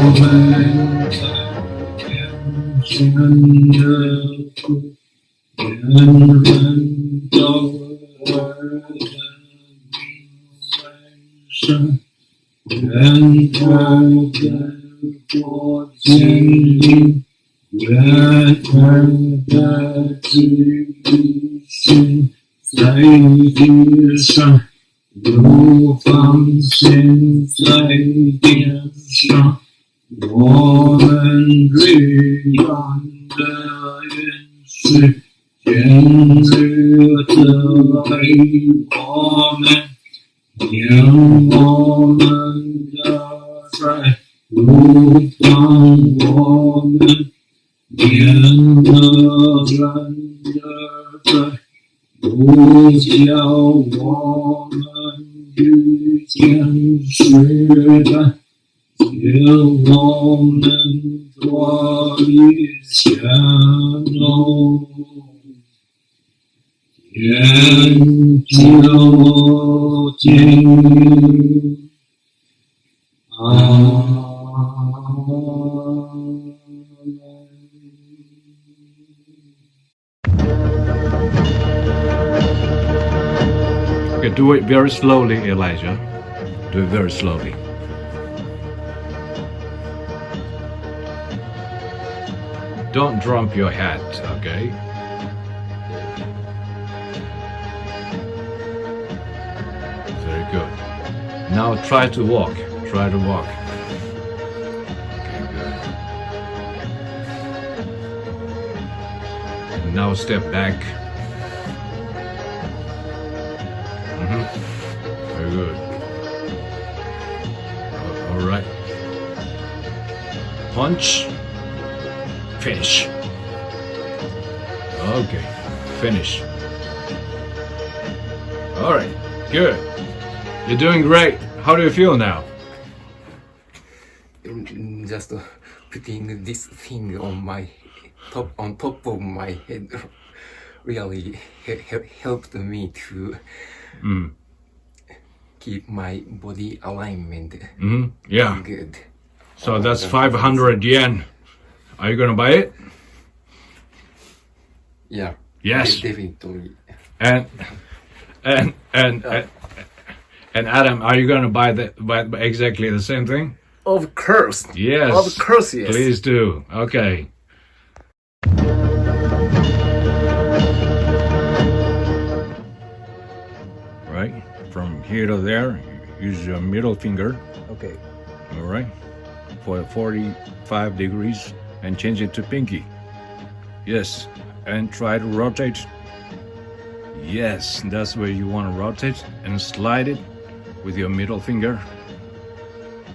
们在天前的父，人人都儿的名为圣，愿他的国降临，愿他的旨意行在地上，如放现在天上。我们最远的愿是今日的给我们，让我们的罪如放我们免了人的罪，不叫我们遇见试探，叫我们脱离险恶。天就近Okay, do it very slowly, Elijah. Do it very slowly. Don't drop your head, okay? Very good. Now try to walk. Try to walk. Okay, good. And now step back. Very good. All right. Punch. Finish. Okay. Finish. All right. Good. You're doing great. How do you feel now? Just putting this thing on top of my head really helped me to keep my body alignment Yeah. good. So that's 500 yen. Are you gonna buy it? Yeah. Yes. Definitely. And Adam, are you gonna buy exactly the same thing? Of course. Yes. Of course, yes. Please do. Okay. Right. From here to there, use your middle finger. Okay. All right. For 45 degrees and change it to pinky. Yes. And try to rotate. Yes, that's where you want to rotate and slide it with your middle finger.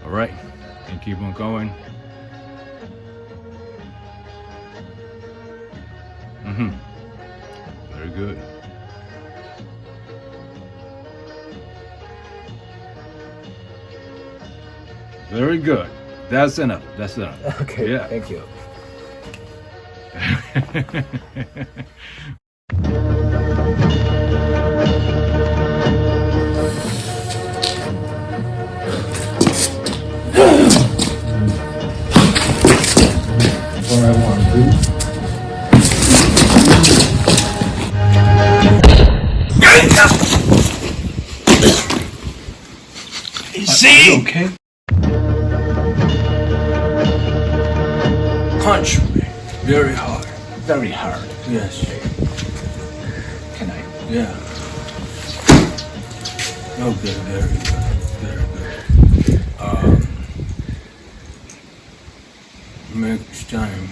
All right. And keep on going. Very good. Very good. That's enough. That's enough. Okay. Yeah. Thank you. what I want to do. See? Okay. Punch very hard. Very hard. Yes. Can I? Yeah. Okay, very good. Very good. Next time,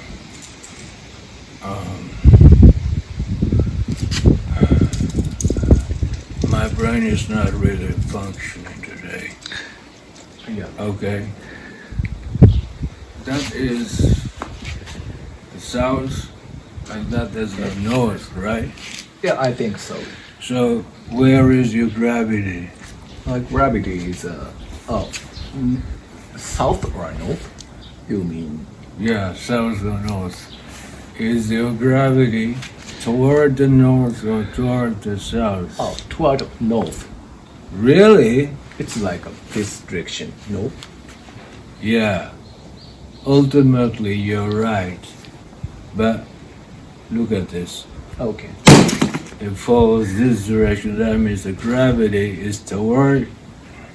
my brain is not really functioning today. Yeah. Okay. That is the south, and that is the north, right? Yeah, I think so. So where is your gravity? Gravity is south or north? You mean? Yeah, south or north. Is your gravity toward the north or toward the south? Oh, toward north. Really? It's like this direction. No? Yeah. ultimately you're right. But look at this. Okay. It follows this direction. That means the gravity is toward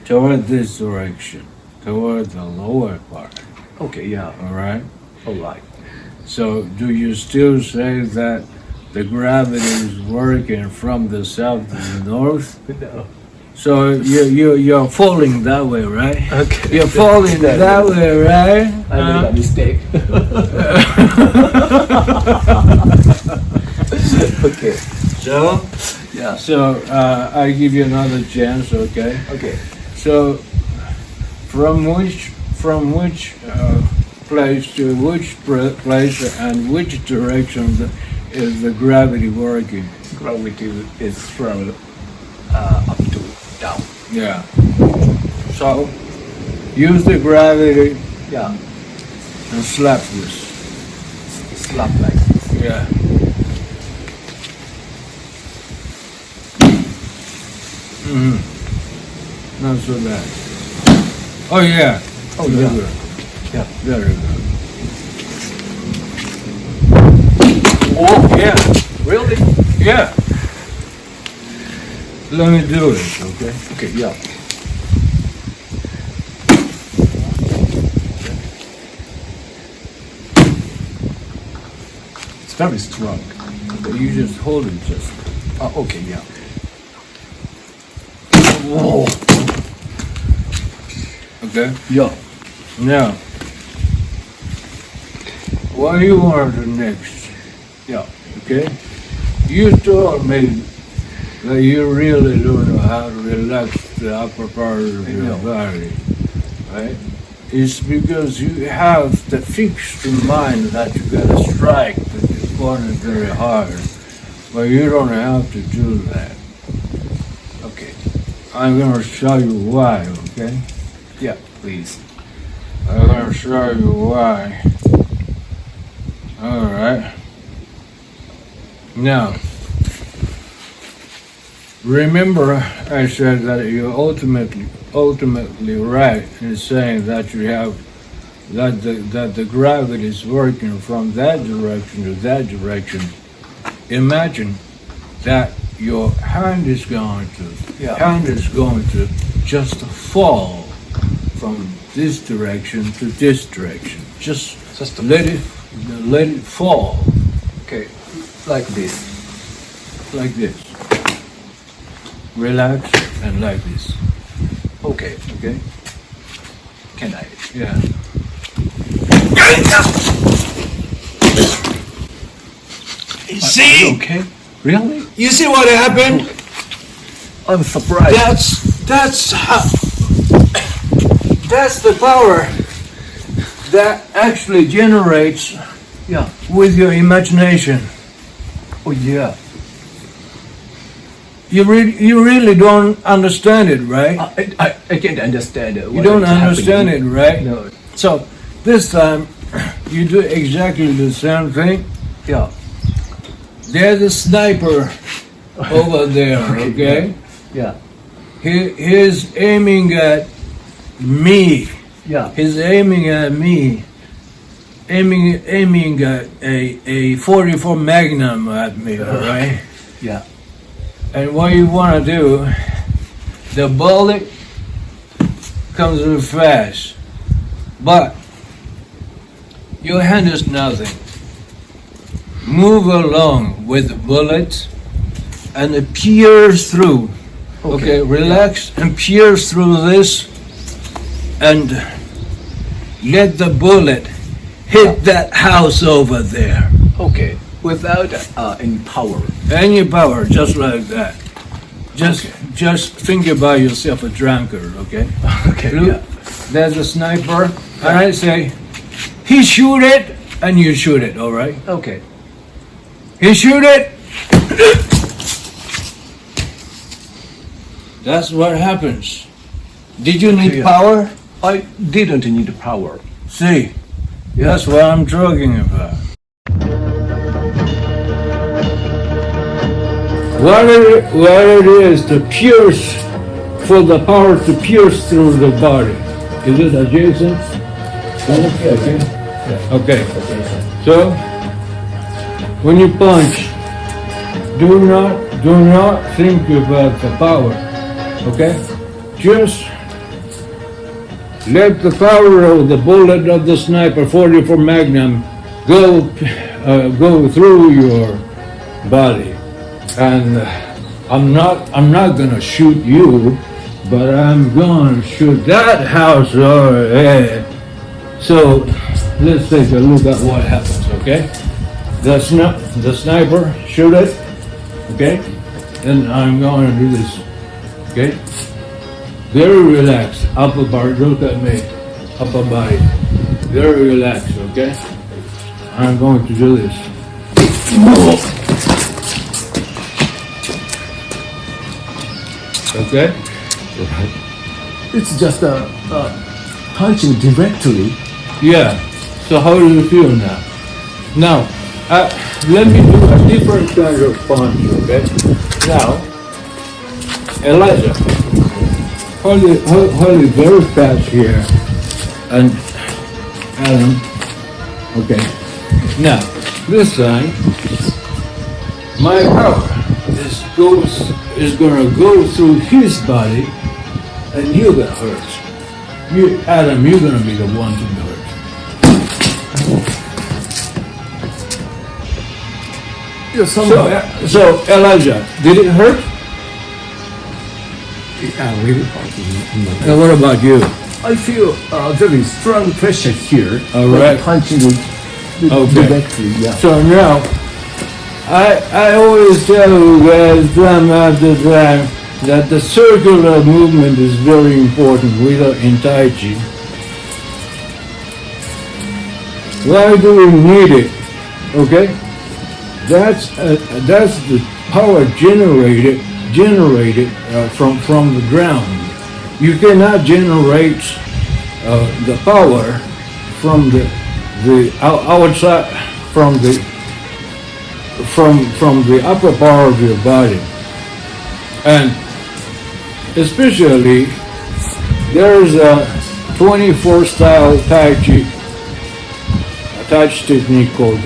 this direction, toward the lower part. Okay, yeah. All right. All right. So, do you still say that the gravity is working from the south to the north? No. So you're falling that way, right? Okay. You're falling that way, right? I made a mistake. Okay. So, Yeah. so I give you another chance, okay? Okay. So, from which place to which place and which direction is the gravity working? Gravity is from up to down. Yeah. So, use the gravity Yeah. and slap this. Slap like this. Yeah. Mm-hmm. Not so bad. Oh yeah. Oh, Very yeah. good. Yeah. Very good. Oh, Yeah. really? Yeah. Let me do it, okay? Okay, yeah. It's very strong. You just hold it just. Okay, yeah. Whoa. Okay? Yeah. Now, what you want to do next? Yeah. Okay? You told me that you really don't know how to relax the upper part of your know. body, right? It's because you have the fixed mind that you gotta strike the opponent very hard, but you don't have to do that. Okay. I'm gonna show you why, okay? Yeah, please. I'm gonna show you why. Alright. Now, remember I said that you're ultimately right in saying that you have that the gravity is working from that direction to that direction. Imagine that your hand is going to just fall from this direction to this direction. Just let it fall Okay. Like this. like this. Relax and like this. Okay. Okay? Can I? Yeah. See? Okay. Really? You see what happened? I'm surprised. That's the power that actually generates Yeah. with your imagination. Oh, yeah. You really don't understand it, right? I can't understand it. You don't understand it, right? No. So this time you do exactly the same thing. Yeah. There's a sniper over there, okay? Yeah. He's aiming at me. Yeah. He's aiming at me. Aiming at a 44 Magnum at me, all right? Yeah. And what you want to do, the bullet comes in fast, but your hand is nothing. Move along with the bullet and it pierce through. Okay, relax and pierce through this and let the bullet hit that house over there. Okay. Without any power. Any power, just like that. Just think about yourself a drunkard, okay? Okay. Look, Yeah. there's a sniper, and I say, he shoot it, and you shoot it, all right? Okay. He shoot it. That's what happens. Did you need Yeah. power? I didn't need power. See, that's what I'm talking about. What it is to pierce, for the power to pierce through the body. Is it adjacent? Okay. Okay. So when you punch, do not think about the power. Okay? Just let the power of the bullet of the sniper 44 Magnum go through your body. And I'm not gonna shoot you, but I'm gonna shoot that house over there. So let's take a look at what happens, okay? The sniper, shoot it, okay? And I'm gonna do this, okay? Very relaxed, upper part, look at me, upper body. Very relaxed, okay? I'm going to do this. Okay? It's just punching directly. Yeah. So how do you feel now? Now, let me do a different kind of punch, okay? Now, Elijah, hold it very fast here. And Adam, okay. Now, this time, my power is gonna go through his body, and you're gonna hurt. Adam, you're gonna be the one to be hurt. So Elijah, did it hurt? Really And what about you? I feel very strong pressure here. All right. Punching directly. Yeah. So now, I always tell you guys time after time that the circular movement is very important in Tai Chi. Why do we need it? Okay? That's the power generated from the ground. You cannot generate the power from the outside, from the upper part of your body. And especially there's a 24 style Tai Chi technique called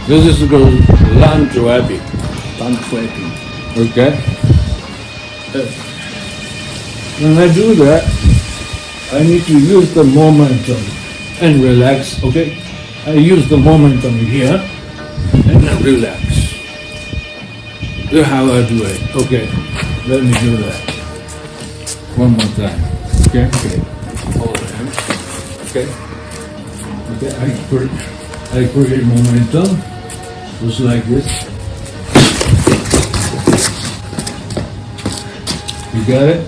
this is called Lan-Chuabi. Okay? When I do that, I need to use the momentum and relax, okay? I use the momentum here and then relax. That's how I do it. Okay, let me do that. One more time. Okay? Okay. Hold on. Okay? Okay, I create momentum. Just like this. You got it?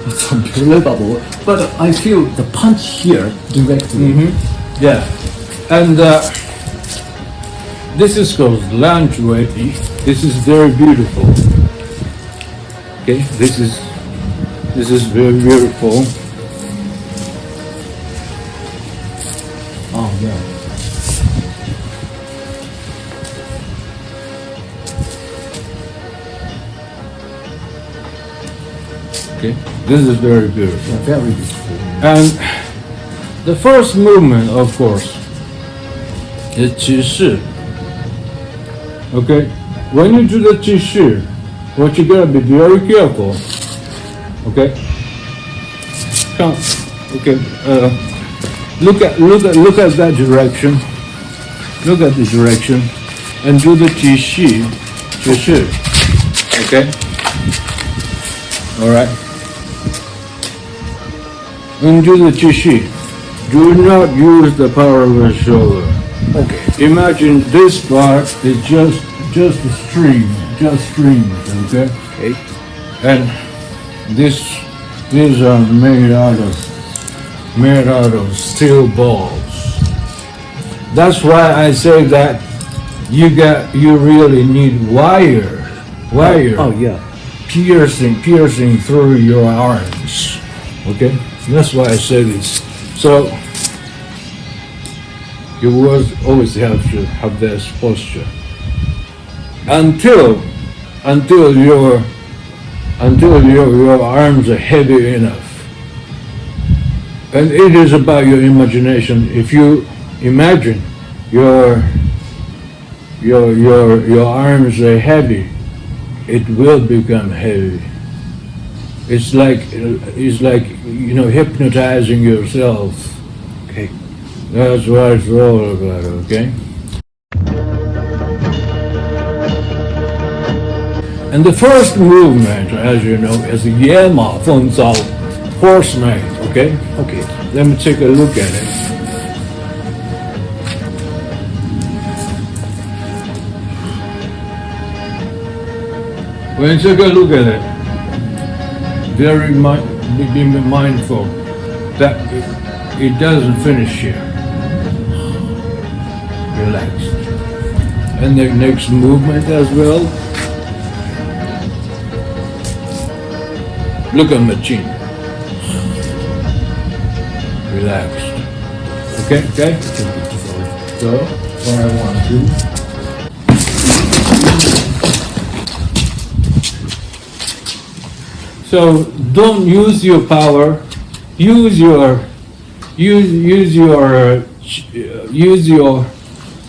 It's unbelievable. But I feel the punch here directly. Yeah. And this is called Lan-Chuabi. This is very beautiful. Okay, this is very beautiful. Oh yeah. Okay, this is very beautiful. Very beautiful. And the first movement, of course, is Qi Shi. Okay, when you do the Qi Shi, what you gotta be very careful. Okay, come. Okay, look at that direction. Look at the direction, and do the Qi Shi. Okay. All right. When you do the Qi Shi, do not use the power of the shoulder. Okay. Imagine this part is just a stream, just streams, okay? Okay. And these are made out of steel balls. That's why I say that you really need wire. Oh yeah. piercing through your arms. Okay? That's why I say this. So you always have to have this posture until until your arms are heavy enough. And it is about your imagination. If you imagine your arms are heavy, it will become heavy. It's like hypnotizing yourself. Okay, that's what it's all about. Okay. And the first movement, as you know, is the Yema Feng Zhao horse knife. Okay. Okay. Let me take a look at it. When you take a look at it, be mindful that it doesn't finish here. Relax. And the next movement as well. Look at my chin. Relax. Okay, okay? So, what I want to do. So don't use your power. Use your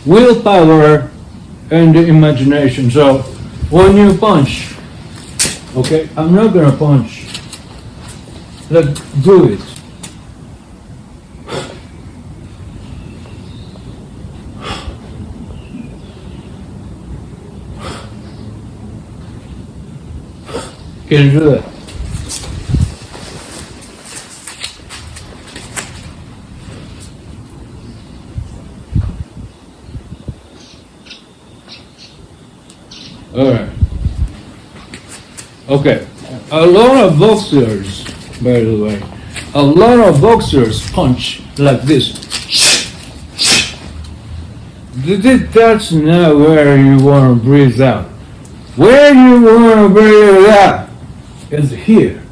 willpower and imagination. So when you punch, okay, I'm not gonna punch. Let's do it. Can you do that? All right. Okay. A lot of boxers, by the way, a lot of boxers punch like this. That's not where you want to breathe out. Where you want to breathe out is here,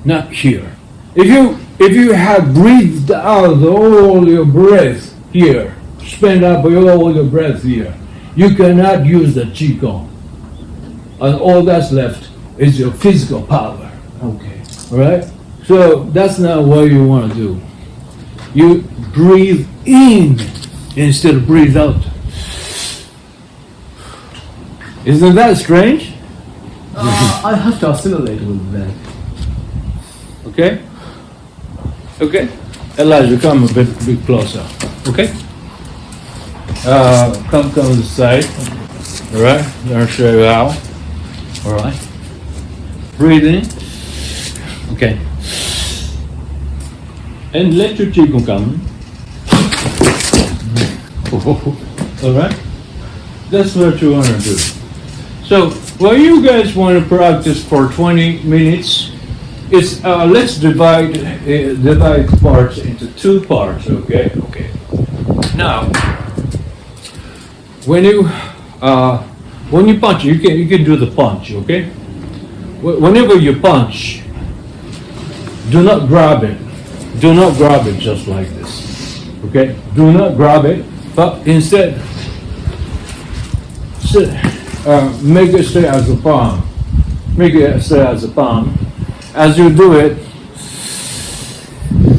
not here. If you have breathed out all your breath here, spend up all your breath here, you cannot use the Qigong. And all that's left is your physical power. Okay. All right? So that's not what you want to do. You breathe in instead of breathe out. Isn't that strange? I have to assimilate with that. Okay? Okay? Elijah, come a bit closer. Okay? Come to the side. All right? I'll show you how. All right? Breathe in. Okay. And let your Qigong come. All right? That's what you want to do. So, what you guys want to practice for 20 minutes is, let's divide parts into 2 parts, okay? Okay. Now, when you punch, you can do the punch, okay? Whenever you punch, do not grab it. Do not grab it just like this, okay? Do not grab it, but instead, make it stay as a palm. Make it stay as a palm. As you do it,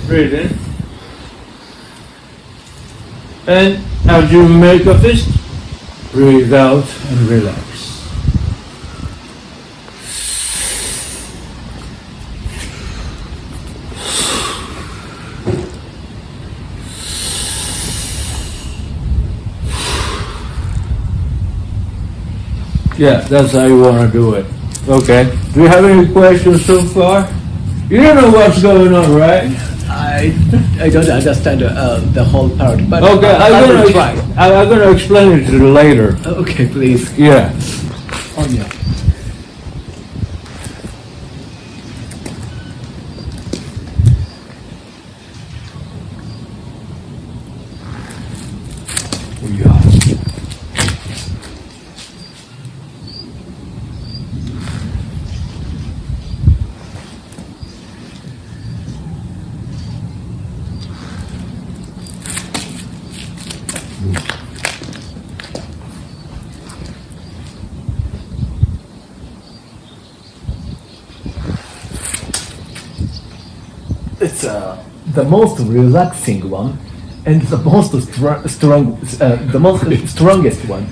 breathe in. And as you make a fist, breathe out and relax. Yeah, that's how you want to do it. Okay. Do you have any questions so far? You don't know what's going on, right? I don't understand the whole part, but Okay, I'm going to explain it to you later. Okay, please. Yeah. Oh yeah. it's the most relaxing one and the most the most strongest one.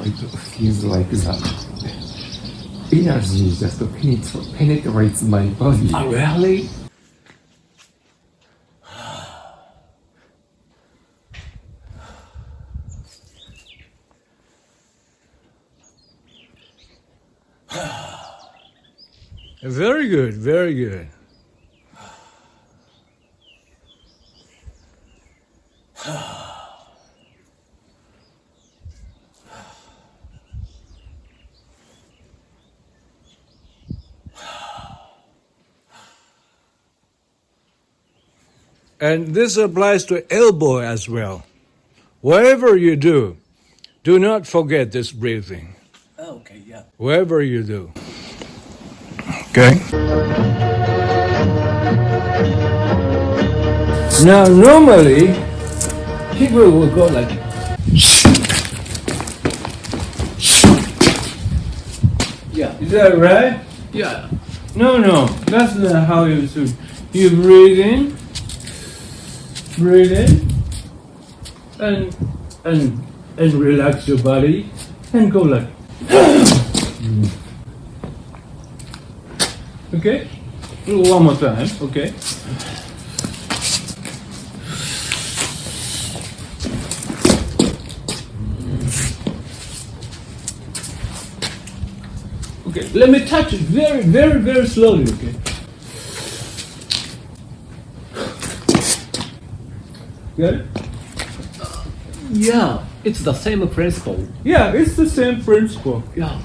It feels like that energy just penetrates my body. Really? Very good, very good. And this applies to elbow as well. Whatever you do not forget this breathing. Okay, yeah. Whatever you do. Okay? Now, normally, people will go like, Yeah. is that right? Yeah. No, that's not how you should. You breathe in, and relax your body, and go like. Okay? One more time, okay? Okay, let me touch it very, very, very slowly, okay? Got it? Yeah, it's the same principle. Yeah, it's the same principle. Yeah.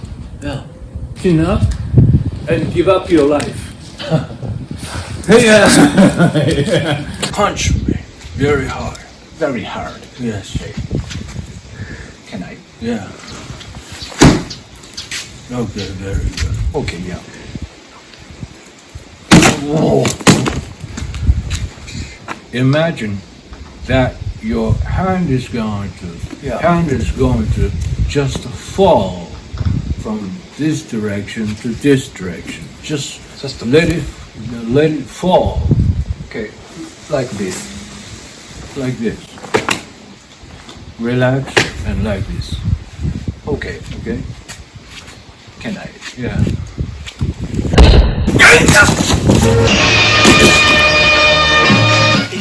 Chin up and give up your life. Yeah. Punch me very hard. Very hard. Yes. Can I? Yeah. Okay, very good. Okay, yeah. Imagine that your hand is going to just fall from this direction to this direction. Just let it fall Okay, like this. like this. Relax and like this. Okay, Okay? can I? Yeah.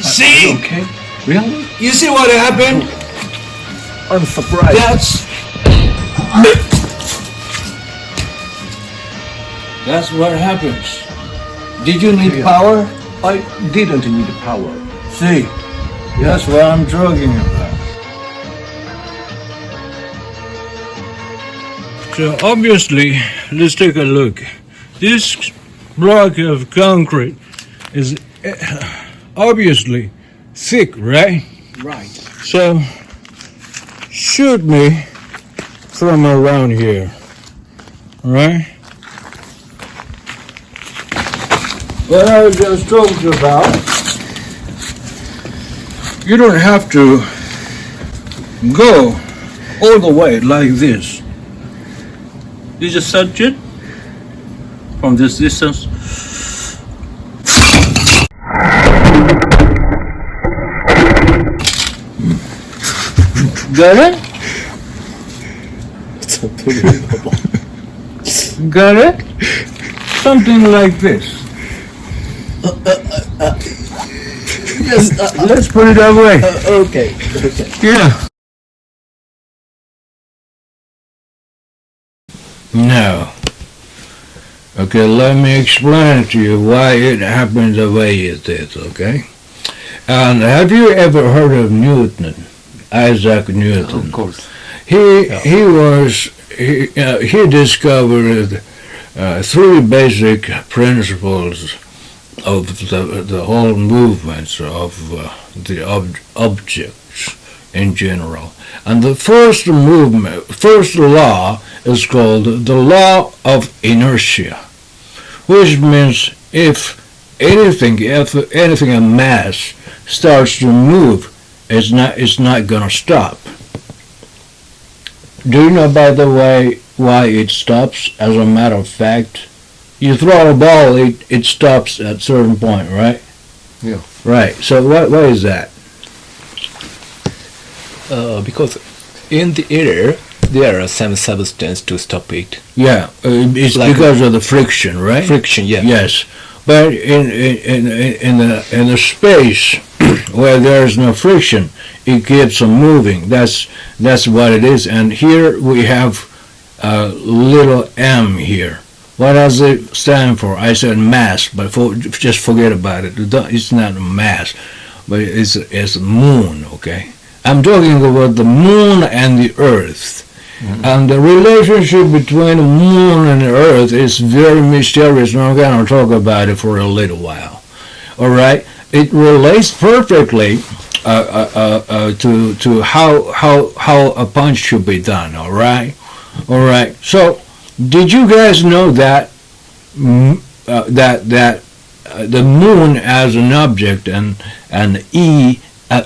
See? Okay, really? You see what happened? I'm surprised. That's what happens. Did you need power? I didn't need power. See? That's what I'm talking about. So obviously, let's take a look. This block of concrete is obviously thick, right? Right. So shoot me from around here, all right? What I was just talking about, you don't have to go all the way like this. You just touch it from this distance. Got it? It's unbelievable. Got it? Something like this. Yes. Let's put it that way. Okay. Yeah. Now, okay, let me explain to you why it happened the way it did, okay? And have you ever heard of Newton, Isaac Newton? Of course. He discovered three basic principles of the whole movements of the objects in general. And the first law is called the law of inertia, which means if anything a mass starts to move, it's not gonna stop. Do you know, by the way, why it stops? As a matter of fact, you throw a ball, it stops at a certain point, right? Yeah. Right. So why is that? Because in the air there are some substance to stop it. Yeah, it's Like because of the friction, right? Friction, yeah. Yes, but in the space where there is no friction, it keeps on moving. That's what it is. And here we have little m here. What does it stand for? I said mass, but just forget about it. It's not a mass, but it's moon. Okay, I'm talking about the moon and the Earth. And the relationship between the moon and the Earth is very mysterious, and I'm going to talk about it for a little while. All right, it relates perfectly to how a punch should be done. All right. So, did you guys know that the moon as an object and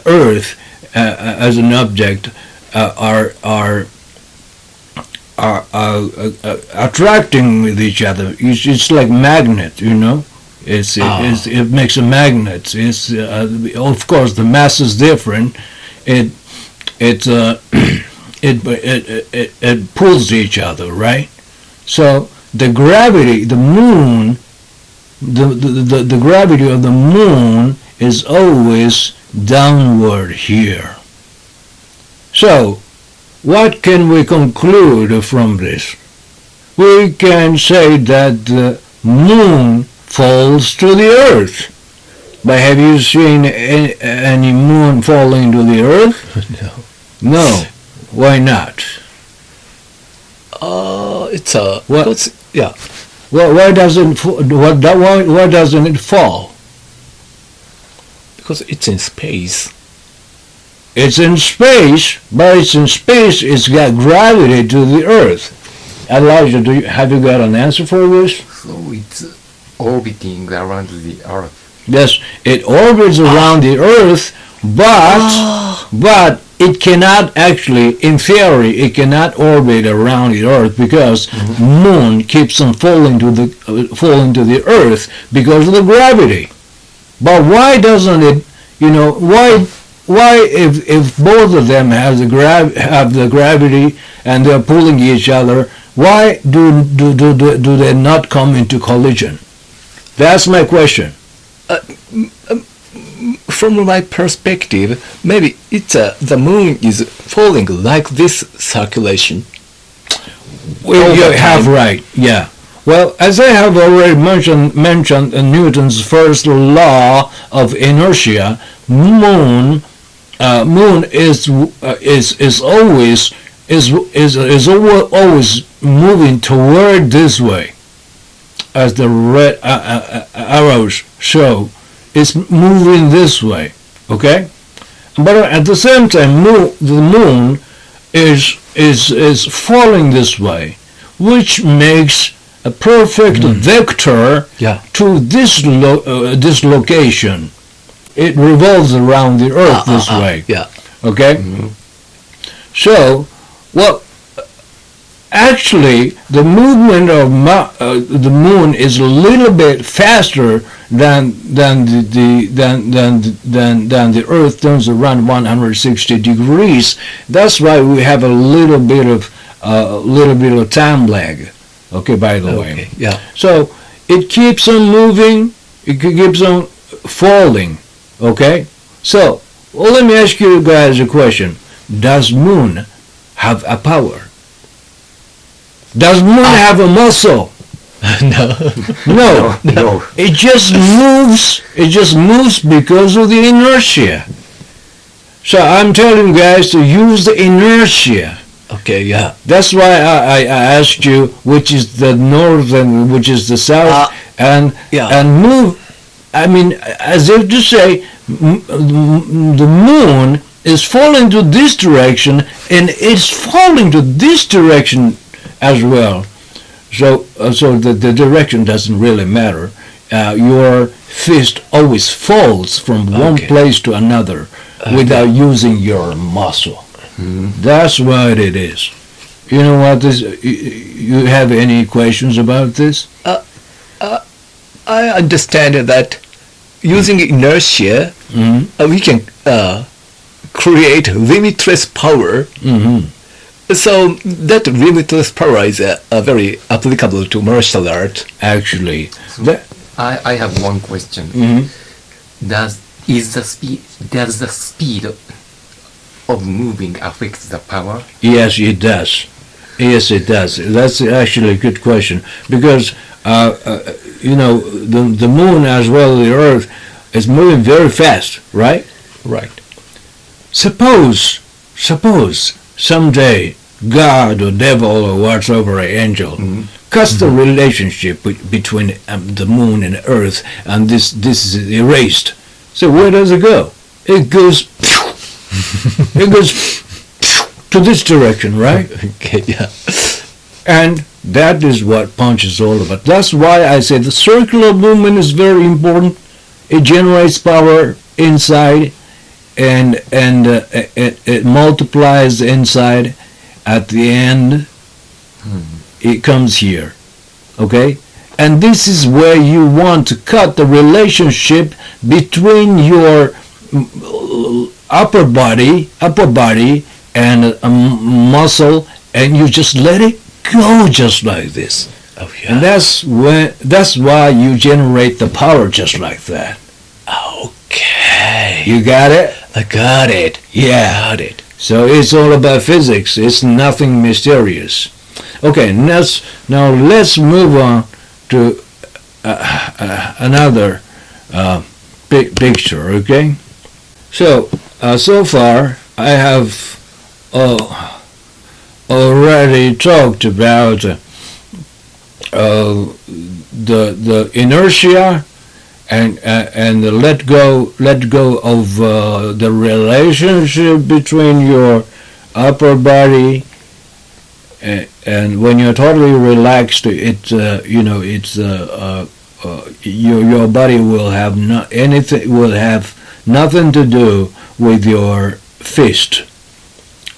Earth as an object are attracting with each other? It's like magnet, you know. It makes a magnet. It's of course the mass is different. It pulls each other, right? So the gravity, the moon, the gravity of the moon is always downward here. So what can we conclude from this? We can say that the moon falls to the earth. But have you seen any moon falling to the earth? No. Why not? It's a What? because, yeah. Well, why doesn't it fall? Because it's in space. It's in space, but it's in space. It's got gravity to the earth. Elijah, have you got an answer for this? So it's orbiting around the Earth. Yes, it orbits around the earth, but it cannot actually, in theory, it cannot orbit around the earth because moon keeps on falling to the earth because of the gravity. But why doesn't it? You know, why if both of them have the gravity and they're pulling each other, why do they not come into collision? That's my question. From my perspective, maybe it's the moon is falling like this circulation. Well, you have right. Yeah. Well, as I have already mentioned Newton's first law of inertia, moon is always moving toward this way, as the red arrows show. It's moving this way, okay? But at the same time, the moon is falling this way, which makes a perfect vector to this location. It revolves around the Earth this way. Yeah. Okay? So, well, actually, the movement of the moon is a little bit faster than the Earth turns around 160 degrees. That's why we have a little bit of time lag. Okay, by the way. Yeah. So it keeps on moving. It keeps on falling. Okay. So let me ask you guys a question. Does moon have a power? Does moon have a muscle? No. No. It just moves. It just moves because of the inertia. So I'm telling you guys to use the inertia. Okay, yeah. That's why I asked you which is the north and which is the south, and move. I mean, as if to say, the moon is falling to this direction, and it's falling to this direction as well. So the direction doesn't really matter. Your fist always falls from one place to another without using your muscle. That's what it is. You know what this? You have any questions about this? I understand that using inertia, we can create limitless power. So that limitless power is very applicable to martial art. Actually, I have one question. Does the speed of moving affect the power? yes, it does. Yes, it does. That's actually a good question because the moon as well as the Earth is moving very fast, right? Right. Suppose someday God or devil or whatsoever angel cuts the relationship between the moon and Earth, and this is erased. So where does it go? It goes to this direction, right? Okay, yeah. And that is what punch is all about. That's why I say the circular movement is very important. It generates power inside, and it multiplies inside. At the end, it comes here, okay? And this is where you want to cut the relationship between your upper body and a muscle, and you just let it go just like this. Oh yeah. And that's why you generate the power just like that. Okay. You got it? I got it. Yeah. Got it. So it's all about physics. It's nothing mysterious. Okay, now let's move on to another big picture. Okay. So far I have already talked about the inertia and the let go of the relationship between your upper body and when you're totally relaxed, your body will have nothing to do with your fist,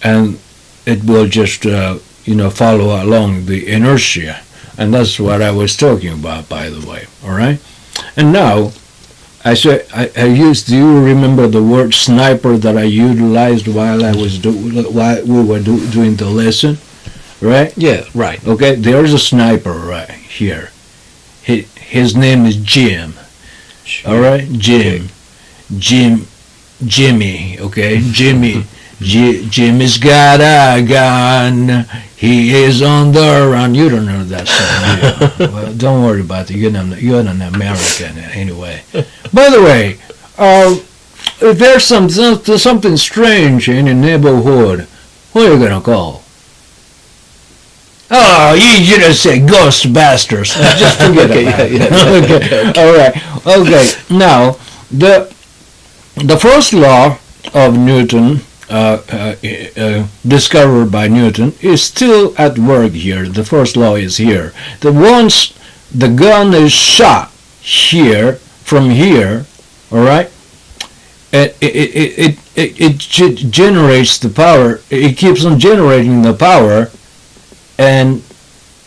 and it will just follow along the inertia, and that's what I was talking about, by the way. All right. And now, do you remember the word sniper that I utilized while we were doing the lesson, right? Yeah, right. Okay, there's a sniper right here. His name is Jim. All right, Jim. Jimmy. Okay, Jimmy. Jimmy's got a gun. He is on the run. You don't know that song, do you? Well, don't worry about it. You're an American anyway. By the way, if there's something strange in your neighborhood, what are you gonna call? Oh, you just say Ghostbusters. Just forget about it. Okay. All right. Okay. Now, the first law of Newton, discovered by Newton, is still at work here. The first law is here. That once the gun is shot from here, all right, it generates the power. It keeps on generating the power, and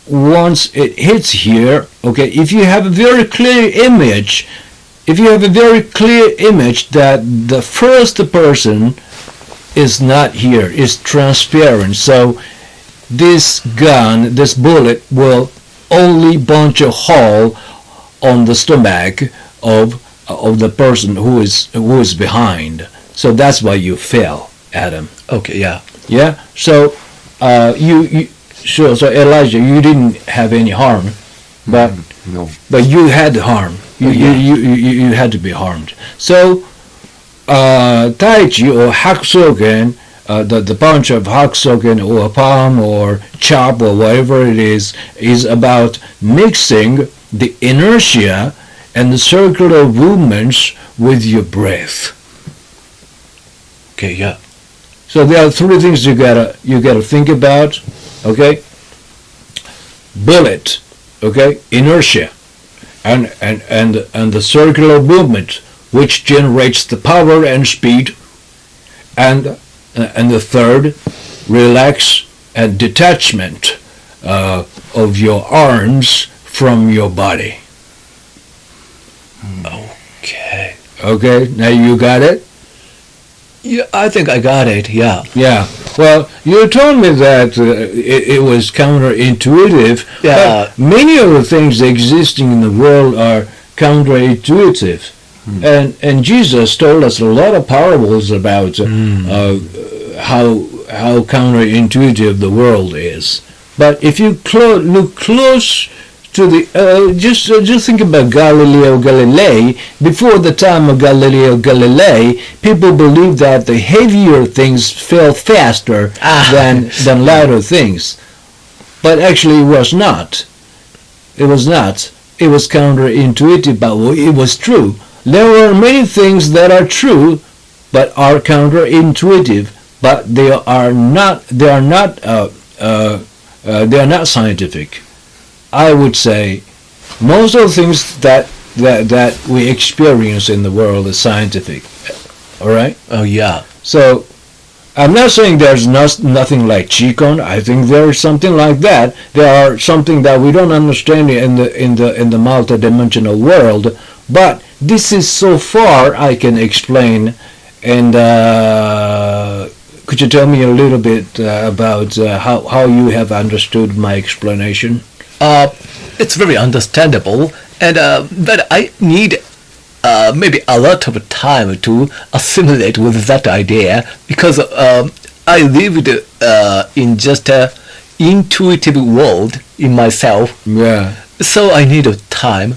once it hits here, okay, if you have a very clear image that the first person is not here, is transparent, so this bullet will only punch a hole on the stomach of the person who is behind. So that's why you fell, Adam. Okay, yeah. Yeah. So so Elijah, you didn't have any harm, but No. but you had harm. You had to be harmed. So Tai Chi or Hak-So-Ken, the punch of Hak-So-Ken or palm or chop or whatever it is about mixing the inertia and the circular movements with your breath. Okay, yeah. So there are three things you gotta think about. Okay. Bullet. Okay. Inertia, and the circular movement, which generates the power and speed, and the third, relax and detachment of your arms from your body. Okay. Okay, now you got it? Yeah, I think I got it. Yeah. Yeah. Well, you told me that it was counterintuitive. Yeah. But many of the things existing in the world are counterintuitive. And Jesus told us a lot of parables about how counterintuitive the world is. But if you look close to the just think about Galileo Galilei. Before the time of Galileo Galilei, people believed that the heavier things fell faster than lighter things. But actually, it was not. It was not. It was counterintuitive, but it was true. There are many things that are true, but are counterintuitive. But they are not. They are not scientific. I would say most of the things that we experience in the world is scientific. All right? Oh yeah. So I'm not saying there's nothing like Qigong. I think there is something like that. There are something that we don't understand in the multidimensional world. But this is so far I can explain. And could you tell me a little bit about how you have understood my explanation? It's very understandable, and but I need maybe a lot of time to assimilate with that idea, because I lived in just a intuitive world in myself. Yeah. So I need time.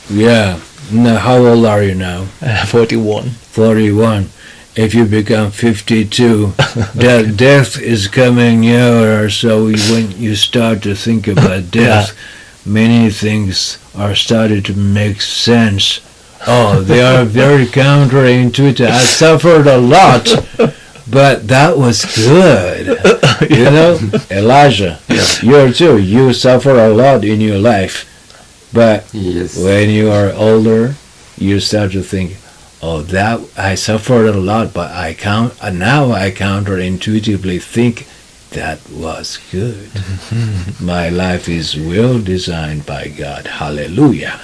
Yeah. Now, how old are you now? 41. 41. If you become 52, that death is coming nearer. So when you start to think about death, many things are starting to make sense. Oh, they are very counterintuitive. I suffered a lot, but that was good. You know, Elijah, you suffer a lot in your life. But Yes. when you are older, you start to think, oh, that I suffered a lot, but now I counterintuitively think that was good. My life is well designed by God. Hallelujah.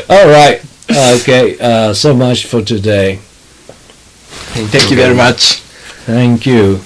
All right. Okay. So much for today. Thank you very much. Thank you.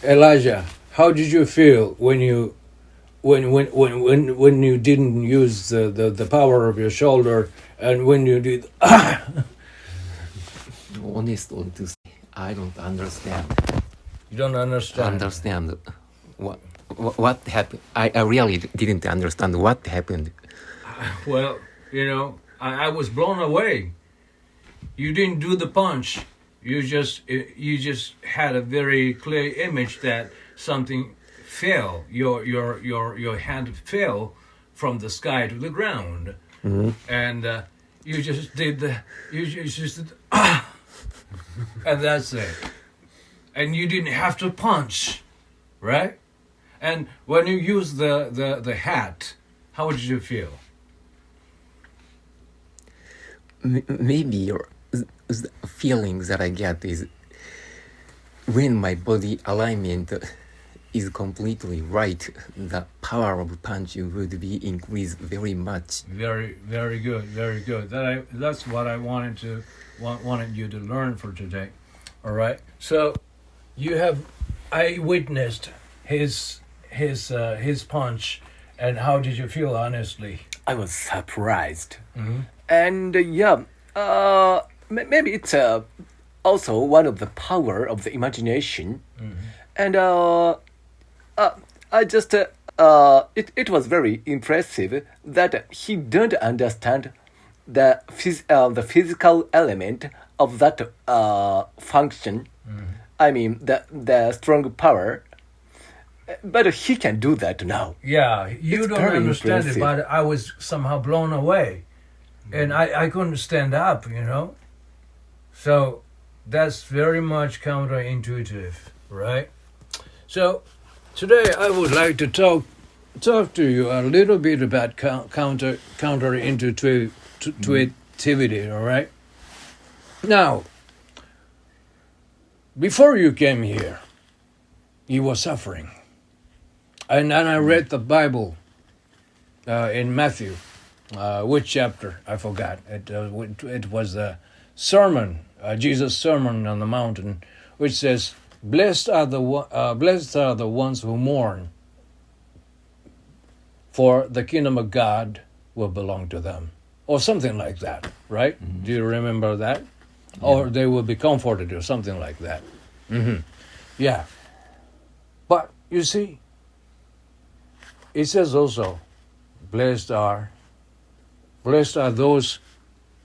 Elijah, how did you feel when you didn't use the power of your shoulder, and when you did? Honestly to say, I don't understand. You don't understand. What happened. I really didn't understand what happened. Well, I was blown away. You didn't do the punch. You just had a very clear image that something fell. Your hand fell from the sky to the ground, and you just did and that's it. And you didn't have to punch, right? And when you use the hat, how did you feel? Maybe the feeling that I get is when my body alignment is completely right, the power of punch would be increased very much. Very, very good, very good. That's what I wanted you to learn for today. All right. So I witnessed his punch, and how did you feel, honestly? I was surprised. Mm-hmm. And maybe it's also one of the power of the imagination. Mm-hmm. And I just it was very impressive that he don't understand the physical element of that function. Mm-hmm. I mean the strong power. But he can do that now. Yeah, you It's don't very understand impressive. it, but I was somehow blown away. And I couldn't stand up, So that's very much counterintuitive, right? So today I would like to talk to you a little bit about counterintuitivity, all right? Now, before you came here, you were suffering. And then I read the Bible in Matthew. Which chapter? I forgot. It was the sermon, Jesus' sermon on the mountain, which says, "Blessed are the ones who mourn, for the kingdom of God will belong to them," or something like that. Right? Mm-hmm. Do you remember that? Yeah. Or they will be comforted, or something like that. Mm-hmm. Yeah. But you see, it says also, Blessed are those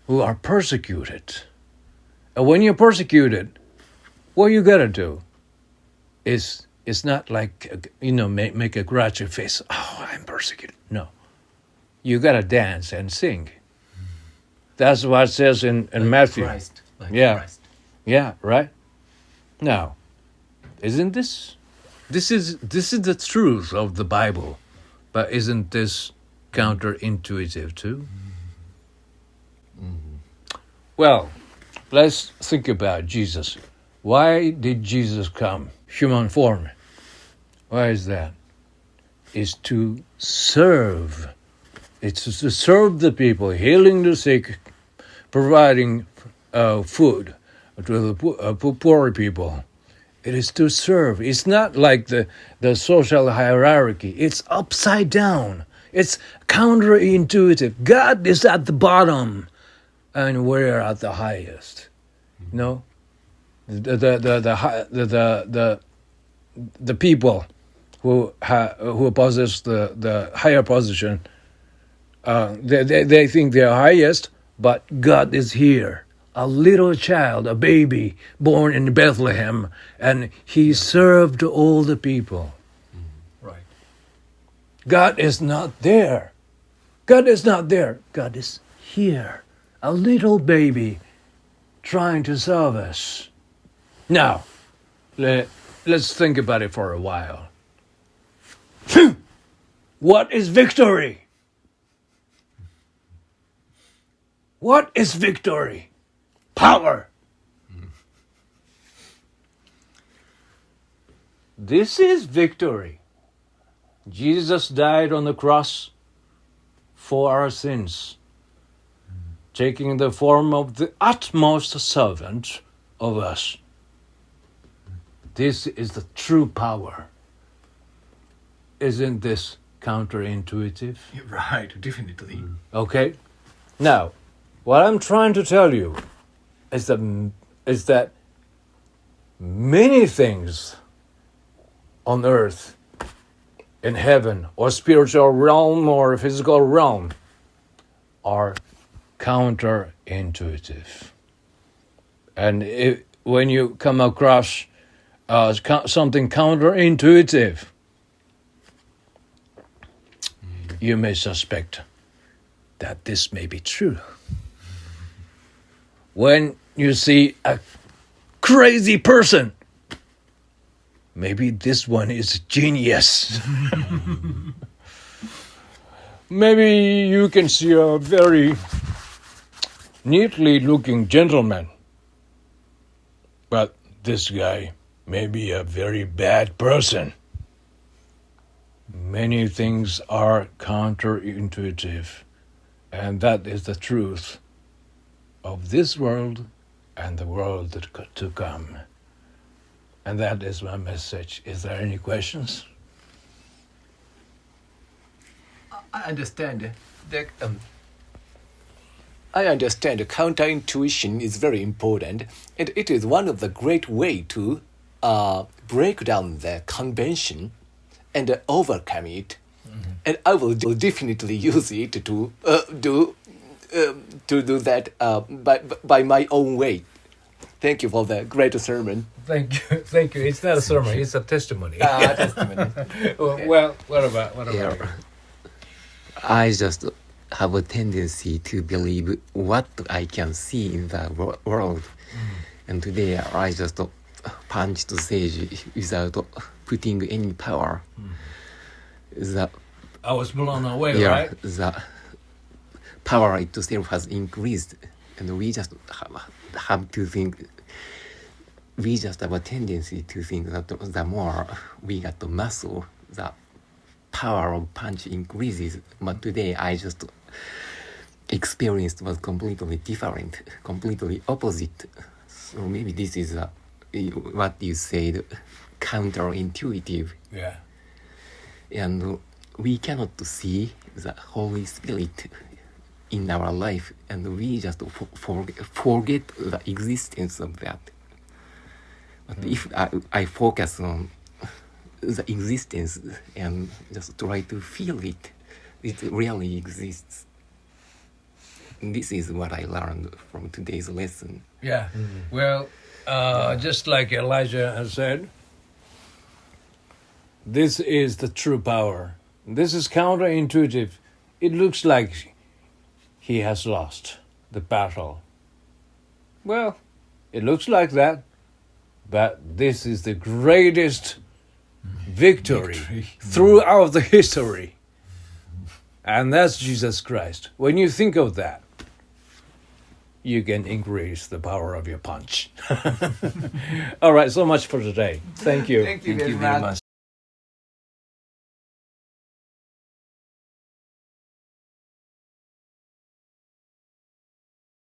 who are persecuted. And when you're persecuted, what you gotta do is it's not like, make a grouchy face. Oh, I'm persecuted. No. You gotta dance and sing. That's what it says in Matthew. Christ. Christ. Yeah, right? Now, isn't this is the truth of the Bible, but isn't this counterintuitive too? Mm-hmm. Well, let's think about Jesus. Why did Jesus come? Human form. Why is that? It's to serve. It's to serve the people, healing the sick, providing food to the poor people. It is to serve. It's not like the social hierarchy. It's upside down. It's counterintuitive. God is at the bottom, and we're at the highest. The people who possess the higher position, they think they're highest, but God is here. A little child, a baby, born in Bethlehem, and he served all the people. Right. God is not there. God is not there. God is here. A little baby trying to serve us. Now, let's think about it for a while. What is victory? What is victory? Power. This is victory. Jesus died on the cross for our sins, taking the form of the utmost servant of us. This is the true power. Isn't this counterintuitive? Right, definitely. Okay? Now, what I'm trying to tell you is that many things on earth, in heaven, or spiritual realm, or physical realm, are counterintuitive. And when you come across something counterintuitive, you may suspect that this may be true. When you see a crazy person, maybe this one is genius. Maybe you can see a very neatly looking gentleman, but this guy may be a very bad person. Many things are counterintuitive, and that is the truth of this world and the world to come. And that is my message. Is there any questions? I understand that I understand counterintuition is very important, and it is one of the great way to break down the convention and overcome it. Mm-hmm. And I will definitely use it to do that by my own way. Thank you for the great sermon. Thank you. Thank you. It's not a sermon, it's a testimony. Testimony. Well, what about Yeah. you? I just have a tendency to believe what I can see in the world. And today I just punched Sage without putting any power. The, I was blown away, yeah, right? the power itself has increased. And we just have to think, we just have a tendency to think that the more we got the muscle, the power of punch increases. But today I just experienced was completely different, completely opposite. So maybe this is what you said, counterintuitive. Yeah. And we cannot see the Holy Spirit in our life, and we just forget the existence of that. But if I focus on the existence and just try to feel it, it really exists. And this is what I learned from today's lesson. Yeah. Well, just like Elijah has said, this is the true power. This is counterintuitive. It looks like he has lost the battle. Well, it looks like that, but this is the greatest victory throughout the history. And that's Jesus Christ. When you think of that, you can increase the power of your punch. All right, so much for today. Thank you. Thank you very much.